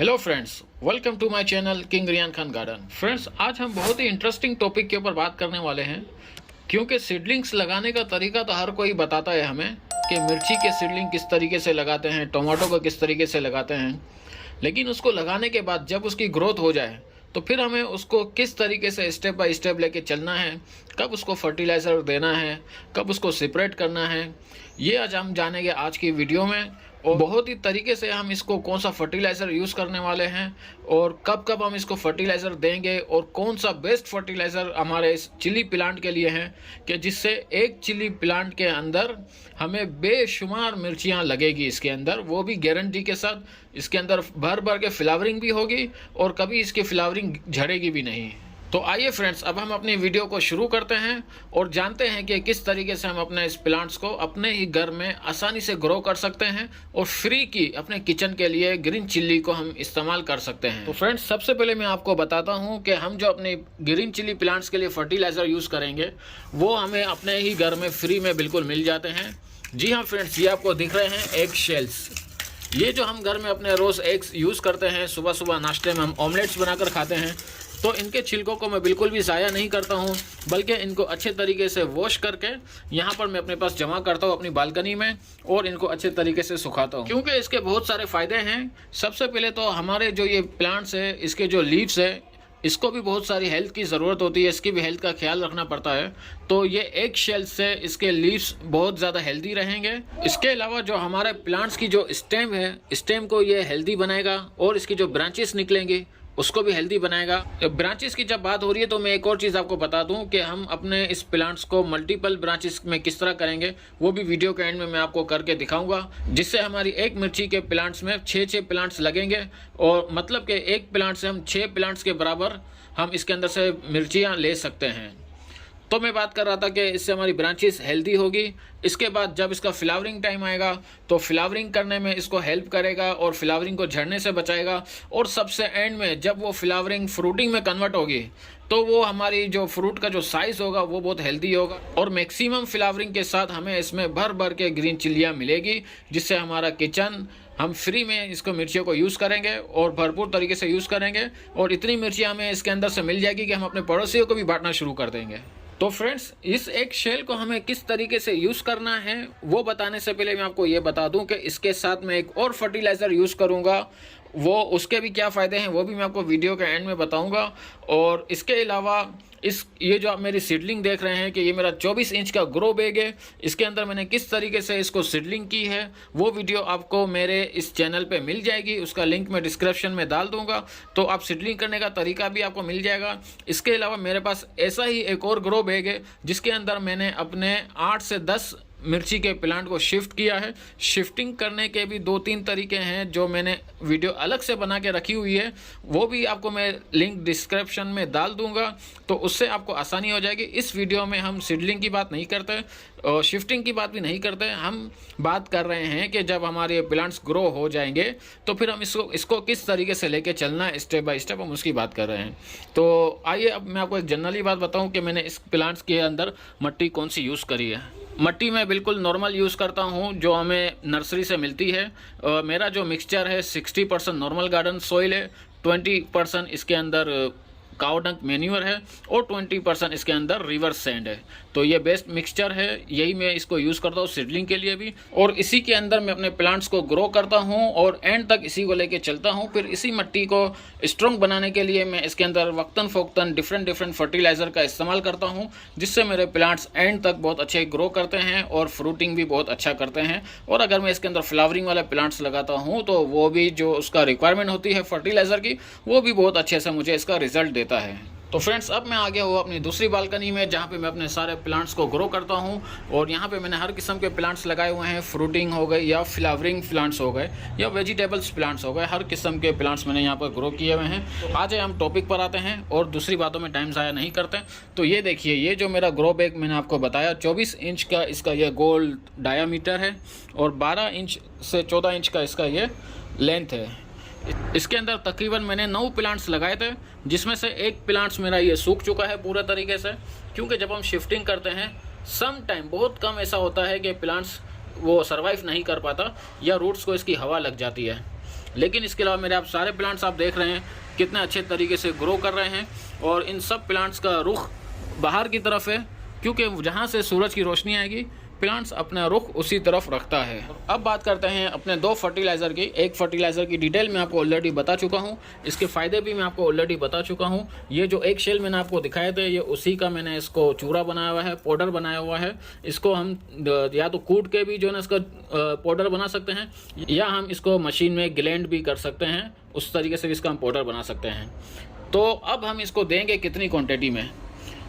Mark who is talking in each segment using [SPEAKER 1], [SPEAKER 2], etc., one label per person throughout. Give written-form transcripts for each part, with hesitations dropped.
[SPEAKER 1] Hello friends, welcome to my channel King Riyan Khan Garden. Friends, आज हम बहुत ही इंटरेस्टिंग टॉपिक के ऊपर बात करने वाले हैं, क्योंकि सीडलिंग्स लगाने का तरीका तो हर कोई बताता है हमें कि मिर्ची के सीडलिंग किस तरीके से लगाते हैं, टमाटो को किस तरीके से लगाते हैं। लेकिन उसको लगाने के बाद जब उसकी ग्रोथ हो जाए तो फिर हमें उसको किस तरीके से स्टेप बाय स्टेप लेके चलना है, कब उसको फर्टिलाइज़र देना है, कब उसको सेपरेट करना है, ये आज हम जानेंगे आज की वीडियो में। और बहुत ही तरीके से हम इसको कौन सा फर्टिलाइज़र यूज़ करने वाले हैं और कब कब हम इसको फर्टिलाइज़र देंगे और कौन सा बेस्ट फर्टिलाइज़र हमारे इस चिली प्लांट के लिए है कि जिससे एक चिली प्लांट के अंदर हमें बेशुमार मिर्चियाँ लगेगी इसके अंदर, वो भी गारंटी के साथ। इसके अंदर भर भर के फ्लावरिंग भी होगी और कभी इसकी फ्लावरिंग झड़ेगी भी नहीं। तो आइए फ्रेंड्स, अब हम अपनी वीडियो को शुरू करते हैं और जानते हैं कि किस तरीके से हम अपने इस प्लांट्स को अपने ही घर में आसानी से ग्रो कर सकते हैं और फ्री की अपने किचन के लिए ग्रीन चिल्ली को हम इस्तेमाल कर सकते हैं। तो फ्रेंड्स, सबसे पहले मैं आपको बताता हूं कि हम जो अपने ग्रीन चिल्ली प्लांट्स के लिए फर्टिलाइज़र यूज़ करेंगे वो हमें अपने ही घर में फ्री में बिल्कुल मिल जाते हैं। जी हाँ फ्रेंड्स, ये आपको दिख रहे हैं एग शेल्स। ये जो हम घर में अपने रोज़ एग्स यूज़ करते हैं, सुबह सुबह नाश्ते में हम ऑमलेट्स बनाकर खाते हैं, तो इनके छिलकों को मैं बिल्कुल भी ज़ाया नहीं करता हूँ, बल्कि इनको अच्छे तरीके से वॉश करके यहाँ पर मैं अपने पास जमा करता हूँ अपनी बालकनी में और इनको अच्छे तरीके से सुखाता हूँ, क्योंकि इसके बहुत सारे फ़ायदे हैं। सबसे पहले तो हमारे जो ये प्लांट्स है, इसके जो लीव्स है, इसको भी बहुत सारी हेल्थ की ज़रूरत होती है, इसकी भी हेल्थ का ख्याल रखना पड़ता है। तो ये एग शेल से इसके लीव्स बहुत ज़्यादा हेल्दी रहेंगे। इसके अलावा जो हमारे प्लांट्स की जो स्टेम है, स्टेम को ये हेल्दी बनाएगा और इसकी जो ब्रांचेस निकलेंगी उसको भी हेल्दी बनाएगा। ब्रांचेस की जब बात हो रही है तो मैं एक और चीज़ आपको बता दूं कि हम अपने इस प्लांट्स को मल्टीपल ब्रांचेस में किस तरह करेंगे, वो भी वीडियो के एंड में मैं आपको करके दिखाऊंगा, जिससे हमारी एक मिर्ची के प्लांट्स में 6 प्लांट्स लगेंगे और मतलब कि एक प्लांट से हम 6 प्लांट्स के बराबर हम इसके अंदर से मिर्चियाँ ले सकते हैं। तो मैं बात कर रहा था कि इससे हमारी ब्रांचेस हेल्दी होगी। इसके बाद जब इसका फ्लावरिंग टाइम आएगा तो फ्लावरिंग करने में इसको हेल्प करेगा और फ्लावरिंग को झड़ने से बचाएगा। और सबसे एंड में जब वो फ्लावरिंग फ्रूटिंग में कन्वर्ट होगी तो वो हमारी जो फ्रूट का जो साइज़ होगा वो बहुत हेल्दी होगा और मैक्सिमम फ्लावरिंग के साथ हमें इसमें भर भर के ग्रीन चिल्लियाँ मिलेगी, जिससे हमारा किचन हम फ्री में इसको मिर्चियों को यूज़ करेंगे और भरपूर तरीके से यूज़ करेंगे और इतनी मिर्चियाँ हमें इसके अंदर से मिल जाएगी कि हम अपने पड़ोसियों को भी बांटना शुरू कर देंगे। तो फ्रेंड्स, इस एक शेल को हमें किस तरीके से यूज़ करना है वो बताने से पहले मैं आपको ये बता दूं कि इसके साथ मैं एक और फर्टिलाइज़र यूज़ करूंगा, वो उसके भी क्या फ़ायदे हैं वो भी मैं आपको वीडियो के एंड में बताऊंगा। और इसके अलावा ये जो आप मेरी सीडलिंग देख रहे हैं कि ये मेरा 24 इंच का ग्रो बैग है, इसके अंदर मैंने किस तरीके से इसको सीडलिंग की है वो वीडियो आपको मेरे इस चैनल पे मिल जाएगी। उसका लिंक मैं डिस्क्रिप्शन में डाल दूंगा, तो आप सीडलिंग करने का तरीका भी आपको मिल जाएगा। इसके अलावा मेरे पास ऐसा ही एक और ग्रो बैग है जिसके अंदर मैंने अपने 8 से 10 मिर्ची के प्लांट को शिफ्ट किया है। शिफ्टिंग करने के भी 2-3 तरीके हैं जो मैंने वीडियो अलग से बना के रखी हुई है, वो भी आपको मैं लिंक डिस्क्रिप्शन में डाल दूंगा, तो उससे आपको आसानी हो जाएगी। इस वीडियो में हम सीडलिंग की बात नहीं करते और शिफ्टिंग की बात भी नहीं करते, हम बात कर रहे हैं कि जब हमारे प्लांट्स ग्रो हो जाएंगे तो फिर हम इसको किस तरीके से लेके चलना है, स्टेप बाय स्टेप हम उसकी बात कर रहे हैं। तो आइए अब मैं आपको एक जनरली बात बताऊं कि मैंने इस प्लांट्स के अंदर मिट्टी कौन सी यूज़ करी है। मिट्टी मैं बिल्कुल नॉर्मल यूज़ करता हूं जो हमें नर्सरी से मिलती है। मेरा जो मिक्सचर है 60% नॉर्मल गार्डन सॉइल है, 20% इसके अंदर काऊ डंक मैन्यूर है और 20% इसके अंदर रिवर सैंड है। तो ये बेस्ट मिक्सचर है, यही मैं इसको यूज़ करता हूँ सीडलिंग के लिए भी, और इसी के अंदर मैं अपने प्लांट्स को ग्रो करता हूँ और एंड तक इसी को लेके चलता हूँ। फिर इसी मिट्टी को स्ट्रॉन्ग बनाने के लिए मैं इसके अंदर वक्तन फ़ोक्तन डिफरेंट फर्टिलाइज़र का इस्तेमाल करता हूँ, जिससे मेरे प्लांट्स एंड तक बहुत अच्छे ग्रो करते हैं और फ्रूटिंग भी बहुत अच्छा करते हैं। और अगर मैं इसके अंदर फ्लावरिंग वाले प्लांट्स लगाता हूँ तो वो भी जो उसका रिक्वायरमेंट होती है फर्टिलाइज़र की, वो भी बहुत अच्छे से मुझे इसका रिजल्ट देता है। तो फ्रेंड्स, अब मैं आ गया हूँ अपनी दूसरी बालकनी में जहाँ पे मैं अपने सारे प्लांट्स को ग्रो करता हूँ और यहाँ पे मैंने हर किस्म के प्लांट्स लगाए हुए हैं। फ्रूटिंग हो गए या फ्लावरिंग प्लांट्स हो गए या वेजिटेबल्स प्लांट्स हो गए, हर किस्म के प्लांट्स मैंने यहाँ पर ग्रो किए हुए हैं। तो आज हम टॉपिक पर आते हैं और दूसरी बातों में टाइम ज़ाया नहीं करते। तो ये देखिए, ये जो मेरा ग्रो बैग मैंने आपको बताया 24 इंच का इसका ये गोल डायामीटर है और 12 इंच से 14 इंच का इसका ये लेंथ है। इसके अंदर तकरीबन मैंने 9 प्लांट्स लगाए थे, जिसमें से एक प्लांट्स मेरा ये सूख चुका है पूरे तरीके से, क्योंकि जब हम शिफ्टिंग करते हैं सम टाइम बहुत कम ऐसा होता है कि प्लांट्स वो सर्वाइव नहीं कर पाता या रूट्स को इसकी हवा लग जाती है। लेकिन इसके अलावा मेरे आप सारे प्लांट्स आप देख रहे हैं कितने अच्छे तरीके से ग्रो कर रहे हैं और इन सब प्लांट्स का रुख बाहर की तरफ है, क्योंकि जहाँ से सूरज की रोशनी आएगी प्लांट्स अपना रुख उसी तरफ रखता है। अब बात करते हैं अपने दो फर्टिलाइज़र की। एक फर्टिलाइज़र की डिटेल मैं आपको ऑलरेडी बता चुका हूँ, इसके फ़ायदे भी मैं आपको ऑलरेडी बता चुका हूँ। ये जो एक शेल मैंने आपको दिखाए थे, ये उसी का मैंने इसको चूरा बनाया हुआ है, पाउडर बनाया हुआ है। इसको हम या तो कूट के भी जो है ना इसका पाउडर बना सकते हैं, या हम इसको मशीन में ग्लेंड भी कर सकते हैं, उस तरीके से भी इसका हम पाउडर बना सकते हैं। तो अब हम इसको देंगे कितनी क्वान्टिटी में,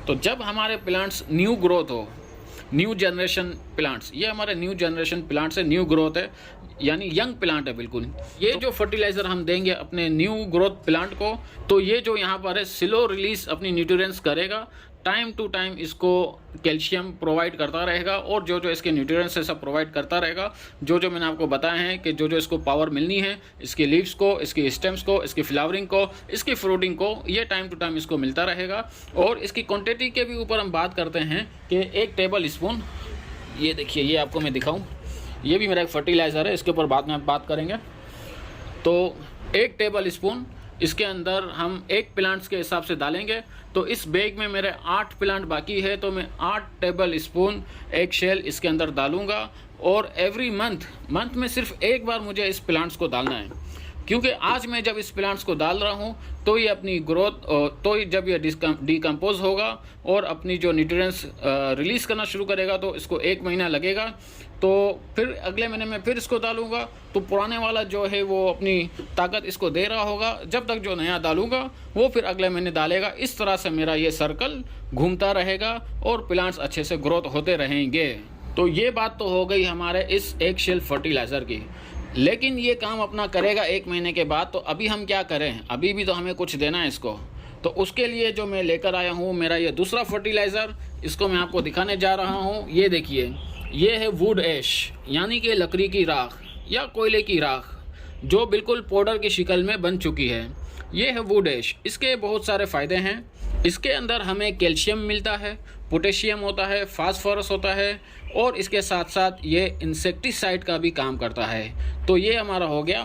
[SPEAKER 1] तो जब हमारे प्लांट्स न्यू ग्रोथ हो, न्यू जनरेशन प्लांट्स, ये हमारे न्यू जनरेशन प्लांट्स है, न्यू ग्रोथ है, यानी यंग प्लांट है बिल्कुल। ये जो फर्टिलाइज़र हम देंगे अपने न्यू ग्रोथ प्लांट को, तो ये जो यहाँ पर है स्लो रिलीज अपनी न्यूट्रिएंट्स करेगा, टाइम टू टाइम इसको कैल्शियम प्रोवाइड करता रहेगा और जो जो इसके न्यूट्रिएंट्स है सब प्रोवाइड करता रहेगा। जो जो मैंने आपको बताया है कि जो जो इसको पावर मिलनी है, इसके लीव्स को, इसके स्टेम्स को, इसकी फ्लावरिंग को, इसकी फ्रूटिंग को, ये टाइम टू टाइम इसको मिलता रहेगा। और इसकी क्वांटिटी के भी ऊपर हम बात करते हैं कि 1 टेबल स्पून, ये देखिए, ये आपको मैं दिखाऊँ, ये भी मेरा एक फर्टिलाइज़र है, इसके ऊपर बाद में बात करेंगे। तो 1 टेबल स्पून इसके अंदर हम 1 प्लांट्स के हिसाब से डालेंगे। तो इस बैग में मेरे 8 प्लांट बाकी है, तो मैं 8 टेबल स्पून 1 शेल इसके अंदर डालूंगा। और एवरी मंथ में सिर्फ 1 बार मुझे इस प्लांट्स को डालना है, क्योंकि आज मैं जब इस प्लांट्स को डाल रहा हूँ तो ये अपनी ग्रोथ, तो जब ये डिकम्पोज होगा और अपनी जो न्यूट्रिएंट्स रिलीज़ करना शुरू करेगा, तो इसको 1 महीना लगेगा। तो फिर अगले महीने में फिर इसको डालूंगा, तो पुराने वाला जो है वो अपनी ताकत इसको दे रहा होगा, जब तक जो नया डालूंगा वो फिर अगले महीने डालेगा। इस तरह से मेरा ये सर्कल घूमता रहेगा और प्लांट्स अच्छे से ग्रोथ होते रहेंगे। तो ये बात तो हो गई हमारे इस 1 शेल फर्टिलाइज़र की, लेकिन ये काम अपना करेगा 1 महीने के बाद। तो अभी हम क्या करें, अभी भी तो हमें कुछ देना है इसको। तो उसके लिए जो मैं लेकर आया हूँ मेरा ये दूसरा फर्टिलाइज़र, इसको मैं आपको दिखाने जा रहा हूँ। ये देखिए, ये है वुड ऐश, यानी कि लकड़ी की राख या कोयले की राख, जो बिल्कुल पाउडर की शक्ल में बन चुकी है। ये है वुड ऐश। इसके बहुत सारे फ़ायदे हैं। इसके अंदर हमें कैल्शियम मिलता है, पोटेशियम होता है, फास्फोरस होता है, और इसके साथ साथ ये इंसेक्टिसाइड का भी काम करता है। तो ये हमारा हो गया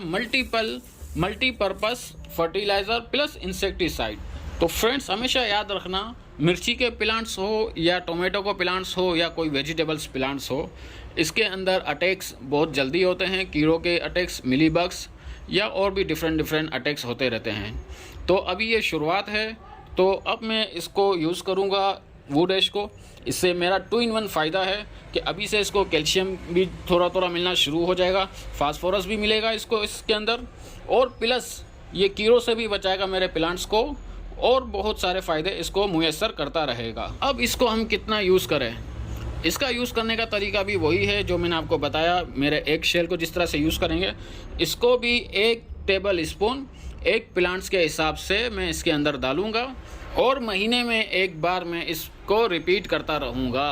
[SPEAKER 1] मल्टीपर्पस फर्टिलाइज़र प्लस इंसेक्टिसाइड। तो फ्रेंड्स, हमेशा याद रखना, मिर्ची के प्लांट्स हो या टोमेटो को प्लांट्स हो या कोई वेजिटेबल्स प्लांट्स हो, इसके अंदर अटैक्स बहुत जल्दी होते हैं, कीड़ों के अटैक्स, मिलीबग्स या और भी डिफरेंट अटैक्स होते रहते हैं। तो अभी ये शुरुआत है, तो अब मैं इसको यूज़ करूँगा वुड ऐश को। इससे मेरा 2 in 1 फ़ायदा है कि अभी से इसको कैल्शियम भी थोड़ा थोड़ा मिलना शुरू हो जाएगा, फास्फोरस भी मिलेगा इसको इसके अंदर, और प्लस ये कीड़ों से भी बचाएगा मेरे प्लांट्स को, और बहुत सारे फ़ायदे इसको मुयस्सर करता रहेगा। अब इसको हम कितना यूज़ करें, इसका यूज़ करने का तरीका भी वही है जो मैंने आपको बताया। मेरे 1 शेल को जिस तरह से यूज़ करेंगे, इसको भी 1 टेबल स्पून 1 प्लांट्स के हिसाब से मैं इसके अंदर डालूँगा, और महीने में 1 बार मैं इसको रिपीट करता रहूँगा।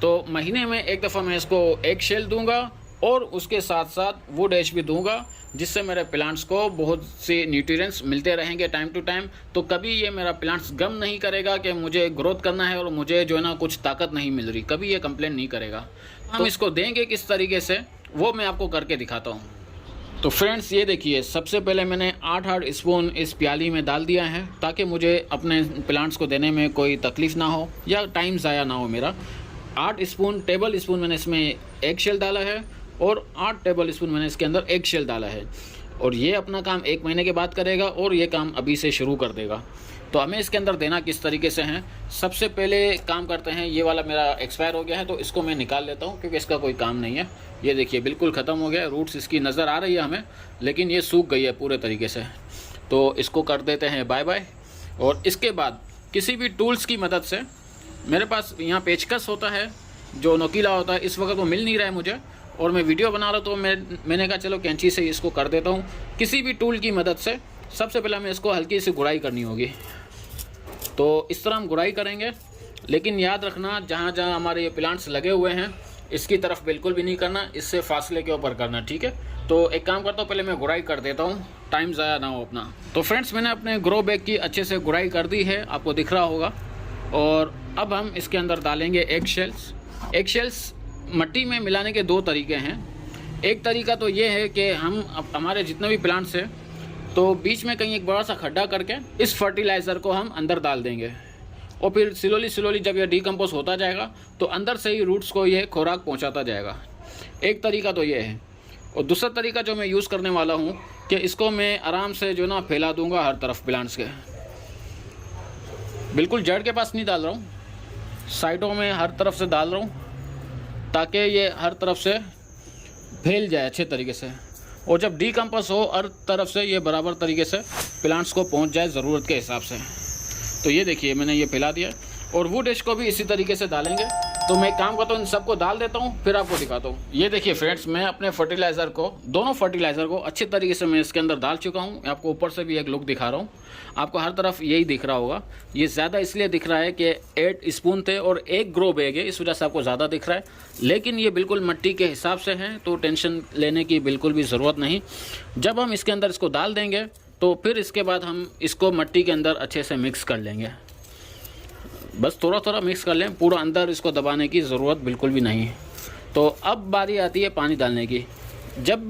[SPEAKER 1] तो महीने में 1 दफ़ा मैं इसको 1 शेल दूँगा और उसके साथ साथ वुड ऐश भी दूंगा, जिससे मेरे प्लांट्स को बहुत से न्यूट्रिएंट्स मिलते रहेंगे टाइम टू टाइम। तो कभी ये मेरा प्लांट्स गम नहीं करेगा कि मुझे ग्रोथ करना है और मुझे जो है ना कुछ ताकत नहीं मिल रही, कभी ये कंप्लेन नहीं करेगा। हम इसको देंगे किस तरीके से, वो मैं आपको करके दिखाता हूँ। तो फ्रेंड्स, ये देखिए, सबसे पहले मैंने 8 स्पून इस प्याली में डाल दिया है, ताकि मुझे अपने प्लांट्स को देने में कोई तकलीफ़ ना हो या टाइम ज़ाया ना हो मेरा। 8 टेबल स्पून मैंने इसमें 1 शेल डाला है, और 8 टेबल स्पून मैंने इसके अंदर 1 शेल डाला है। और ये अपना काम 1 महीने के बाद करेगा, और ये काम अभी से शुरू कर देगा। तो हमें इसके अंदर देना किस तरीके से है, सबसे पहले काम करते हैं। ये वाला मेरा एक्सपायर हो गया है, तो इसको मैं निकाल लेता हूँ, क्योंकि इसका कोई काम नहीं है। ये देखिए, बिल्कुल ख़त्म हो गया है, रूट्स इसकी नज़र आ रही है हमें, लेकिन ये सूख गई है पूरे तरीके से। तो इसको कर देते हैं बाय बाय। और इसके बाद किसी भी टूल्स की मदद से, मेरे पास यहाँ पेचकस होता है जो नोकीला होता है, इस वक्त वो मिल नहीं रहा है मुझे, और मैं वीडियो बना रहा हूँ, तो मैंने कहा चलो कैंची से इसको कर देता हूँ। किसी भी टूल की मदद से सबसे पहले हमें इसको हल्की सी गुड़ाई करनी होगी। तो इस तरह हम गुड़ाई करेंगे, लेकिन याद रखना, जहाँ जहाँ हमारे ये प्लांट्स लगे हुए हैं इसकी तरफ बिल्कुल भी नहीं करना, इससे फासले के ऊपर करना, ठीक है। तो एक काम करता हूँ, पहले मैं गुड़ाई कर देता हूँ, टाइम ज़ाया ना हो अपना। तो फ्रेंड्स, मैंने अपने ग्रो बैग की अच्छे से गुड़ाई कर दी है, आपको दिख रहा होगा। और अब हम इसके अंदर डालेंगे एग शेल्स। एग शेल्स मट्टी में मिलाने के 2 तरीके हैं। एक तरीका तो ये है कि हम हमारे जितने भी प्लांट्स हैं तो बीच में कहीं एक बड़ा सा खड्डा करके इस फर्टिलाइज़र को हम अंदर डाल देंगे और फिर स्लोली जब यह डीकम्पोज होता जाएगा तो अंदर से ही रूट्स को ये खुराक पहुंचाता जाएगा। एक तरीका तो ये है। और दूसरा तरीका जो मैं यूज़ करने वाला हूँ कि इसको मैं आराम से जो ना फैला दूंगा हर तरफ प्लांट्स के, बिल्कुल जड़ के पास नहीं डाल रहा हूँ, साइडों में हर तरफ से डाल रहा हूँ ताकि ये हर तरफ से फैल जाए अच्छे तरीके से। और जब डीकम्पोज हो हर तरफ से ये बराबर तरीके से प्लांट्स को पहुंच जाए ज़रूरत के हिसाब से। तो ये देखिए मैंने ये फैला दिया और वुड एश को भी इसी तरीके से डालेंगे। तो मैं काम करता हूँ इन सबको डाल देता हूँ फिर आपको दिखाता हूँ। ये देखिए फ्रेंड्स, मैं अपने फर्टिलाइज़र को दोनों फर्टिलाइज़र को अच्छे तरीके से मैं इसके अंदर डाल चुका हूँ। आपको ऊपर से भी एक लुक दिखा रहा हूँ, आपको हर तरफ यही दिख रहा होगा। ये ज़्यादा इसलिए दिख रहा है कि 8 स्पून थे और 1 ग्रो बैग है, इस वजह से आपको ज़्यादा दिख रहा है, लेकिन ये बिल्कुल मिट्टी के हिसाब से हैं तो टेंशन लेने की बिल्कुल भी ज़रूरत नहीं। जब हम इसके अंदर इसको डाल देंगे तो फिर इसके बाद हम इसको मिट्टी के अंदर अच्छे से मिक्स कर लेंगे। बस थोड़ा मिक्स कर लें, पूरा अंदर इसको दबाने की ज़रूरत बिल्कुल भी नहीं है। तो अब बारी आती है पानी डालने की। जब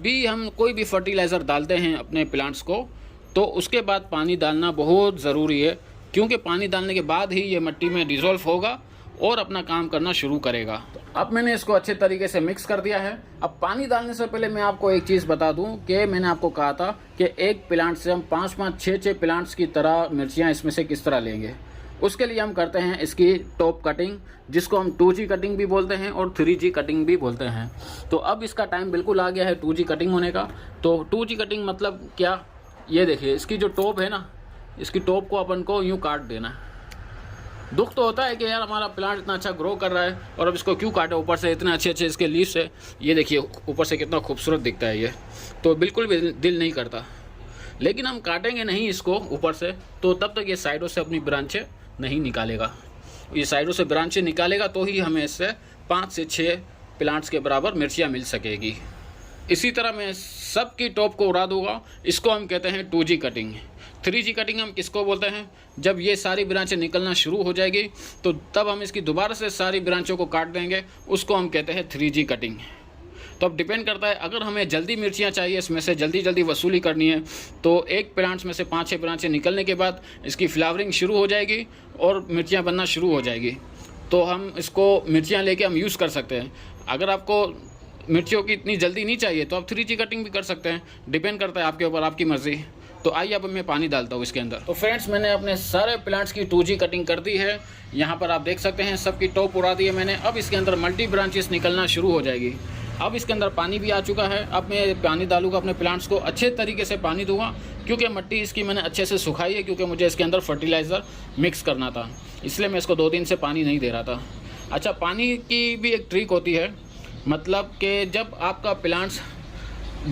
[SPEAKER 1] भी हम कोई भी फर्टिलाइज़र डालते हैं अपने प्लांट्स को तो उसके बाद पानी डालना बहुत ज़रूरी है, क्योंकि पानी डालने के बाद ही ये मिट्टी में डिज़ोल्व होगा और अपना काम करना शुरू करेगा। तो अब मैंने इसको अच्छे तरीके से मिक्स कर दिया है। अब पानी डालने से पहले मैं आपको एक चीज़ बता दूं कि मैंने आपको कहा था कि एक प्लांट से हम 5-5, 6-6 प्लांट्स की तरह मिर्चियाँ इसमें से किस तरह लेंगे। उसके लिए हम करते हैं इसकी टॉप कटिंग, जिसको हम 2G कटिंग भी बोलते हैं और 3G कटिंग भी बोलते हैं। तो अब इसका टाइम बिल्कुल आ गया है 2G कटिंग होने का। तो 2G कटिंग मतलब क्या, ये देखिए इसकी जो टॉप है ना, इसकी टॉप को अपन को यूँ काट देना है। दुख तो होता है कि यार हमारा प्लांट इतना अच्छा ग्रो कर रहा है और अब इसको क्यों काटे, ऊपर से इतने अच्छे इसके लीव्स है, ये देखिए ऊपर से कितना खूबसूरत दिखता है ये, तो बिल्कुल भी दिल नहीं करता। लेकिन हम काटेंगे नहीं इसको ऊपर से तो तब तक ये साइडों से अपनी ब्रांचें नहीं निकालेगा। ये साइडों से ब्रांचें निकालेगा तो ही हमें इससे 5 से 6 प्लांट्स के बराबर मिर्चियाँ मिल सकेगी। इसी तरह मैं सबकी टॉप को उड़ा दूंगा। इसको हम कहते हैं 2G कटिंग। 3G कटिंग हम किसको बोलते हैं, जब ये सारी ब्रांचें निकलना शुरू हो जाएगी तो तब हम इसकी दोबारा से सारी ब्रांचों को काट देंगे, उसको हम कहते हैं 3G कटिंग। तो अब डिपेंड करता है, अगर हमें जल्दी मिर्चियाँ चाहिए, इसमें से जल्दी वसूली करनी है, तो एक प्लांट्स में से 5-6 ब्रांचें निकलने के बाद इसकी फ्लावरिंग शुरू हो जाएगी और मिर्चियाँ बनना शुरू हो जाएगी। तो हम इसको मिर्चियाँ लेके हम यूज़ कर सकते हैं। अगर आपको मिर्चियों की इतनी जल्दी नहीं चाहिए तो आप 3G कटिंग भी कर सकते हैं, डिपेंड करता है आपके ऊपर, आपकी मर्ज़ी। तो आइए अब मैं पानी डालता हूँ इसके अंदर। तो फ्रेंड्स, मैंने अपने सारे प्लांट्स की 2G कटिंग कर दी है। यहाँ पर आप देख सकते हैं सबकी टॉप उड़ा दी है मैंने। अब इसके अंदर मल्टी ब्रांचेस निकलना शुरू हो जाएगी। अब इसके अंदर पानी भी आ चुका है। अब मैं पानी डालूंगा अपने प्लांट्स को, अच्छे तरीके से पानी दूंगा, क्योंकि मिट्टी इसकी मैंने अच्छे से सुखाई है, क्योंकि मुझे इसके अंदर फर्टिलाइज़र मिक्स करना था, इसलिए मैं इसको 2 दिन से पानी नहीं दे रहा था। अच्छा, पानी की भी एक ट्रिक होती है, मतलब कि जब आपका प्लांट्स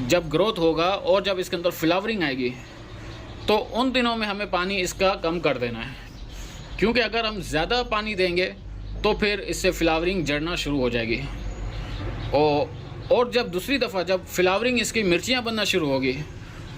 [SPEAKER 1] जब ग्रोथ होगा और जब इसके अंदर फ्लावरिंग आएगी तो उन दिनों में हमें पानी इसका कम कर देना है, क्योंकि अगर हम ज़्यादा पानी देंगे तो फिर इससे फ्लावरिंग जड़ना शुरू हो जाएगी। और जब दूसरी दफ़ा जब फ्लावरिंग इसकी मिर्चियाँ बनना शुरू होगी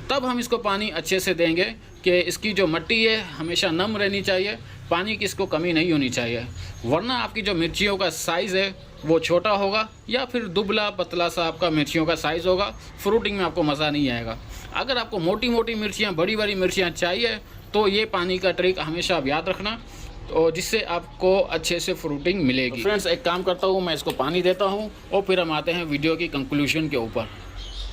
[SPEAKER 1] तब हम इसको पानी अच्छे से देंगे कि इसकी जो मिट्टी है हमेशा नम रहनी चाहिए, पानी की इसको कमी नहीं होनी चाहिए, वरना आपकी जो मिर्चियों का साइज़ है वो छोटा होगा या फिर दुबला पतला सा आपका मिर्चियों का साइज़ होगा, फ्रूटिंग में आपको मज़ा नहीं आएगा। अगर आपको मोटी मोटी मिर्चियाँ, बड़ी बड़ी मिर्चियाँ चाहिए तो ये पानी का ट्रिक हमेशा आप याद रखना, तो जिससे आपको अच्छे से फ्रूटिंग मिलेगी। फ्रेंड्स, एक काम करता हूँ, मैं इसको पानी देता हूँ और फिर हम आते हैं वीडियो की कंक्लूजन के ऊपर।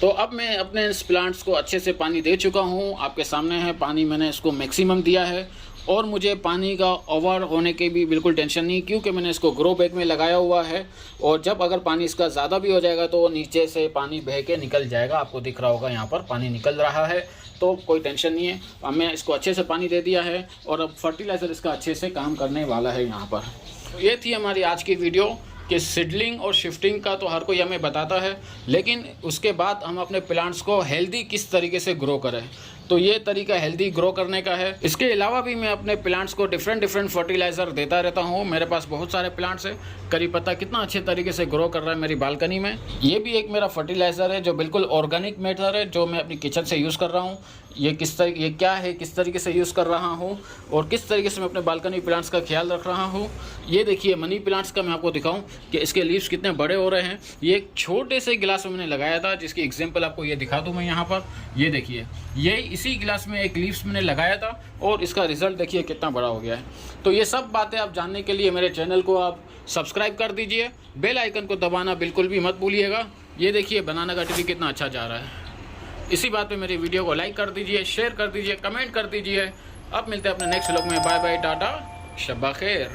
[SPEAKER 1] तो अब मैं अपने इस प्लांट्स को अच्छे से पानी दे चुका हूँ, आपके सामने है पानी, मैंने इसको मैक्सिमम दिया है और मुझे पानी का ओवर होने की भी बिल्कुल टेंशन नहीं, क्योंकि मैंने इसको ग्रो बैग में लगाया हुआ है और जब अगर पानी इसका ज़्यादा भी हो जाएगा तो नीचे से पानी बह के निकल जाएगा। आपको दिख रहा होगा यहाँ पर पानी निकल रहा है, तो कोई टेंशन नहीं है। अब मैं इसको अच्छे से पानी दे दिया है और अब फर्टिलाइज़र इसका अच्छे से काम करने वाला है यहाँ पर। तो ये थी हमारी आज की वीडियो कि सीडलिंग और शिफ्टिंग का तो हर कोई हमें बताता है, लेकिन उसके बाद हम अपने प्लांट्स को हेल्दी किस तरीके से ग्रो करें। तो ये तरीका हेल्दी ग्रो करने का है। इसके अलावा भी मैं अपने प्लांट्स को डिफरेंट फर्टिलाइज़र देता रहता हूँ। मेरे पास बहुत सारे प्लांट्स हैं, करी पत्ता कितना अच्छे तरीके से ग्रो कर रहा है मेरी बालकनी में। ये भी एक मेरा फर्टिलाइज़र है जो बिल्कुल ऑर्गेनिक मेथड है, जो मैं अपनी किचन से यूज़ कर रहा हूँ। ये क्या है, किस तरीके से यूज़ कर रहा हूँ और किस तरीके से मैं अपने बालकनी प्लांट्स का ख्याल रख रहा हूँ। ये देखिए मनी प्लांट्स का मैं आपको दिखाऊं कि इसके लीव्स कितने बड़े हो रहे हैं। ये एक छोटे से गिलास में मैंने लगाया था, जिसकी एग्जांपल आपको ये दिखा दूं मैं यहाँ पर। ये देखिए, ये इसी गिलास में एक लीव्स मैंने लगाया था और इसका रिजल्ट देखिए कितना बड़ा हो गया है। तो ये सब बातें आप जानने के लिए मेरे चैनल को आप सब्सक्राइब कर दीजिए, बेल आइकन को दबाना बिल्कुल भी मत भूलिएगा। ये देखिए बनाना का ट्री कितना अच्छा जा रहा है। इसी बात पे मेरी वीडियो को लाइक कर दीजिए, शेयर कर दीजिए, कमेंट कर दीजिए। अब मिलते हैं अपने नेक्स्ट व्लॉग में। बाय बाय, टाटा, शब्बा खैर।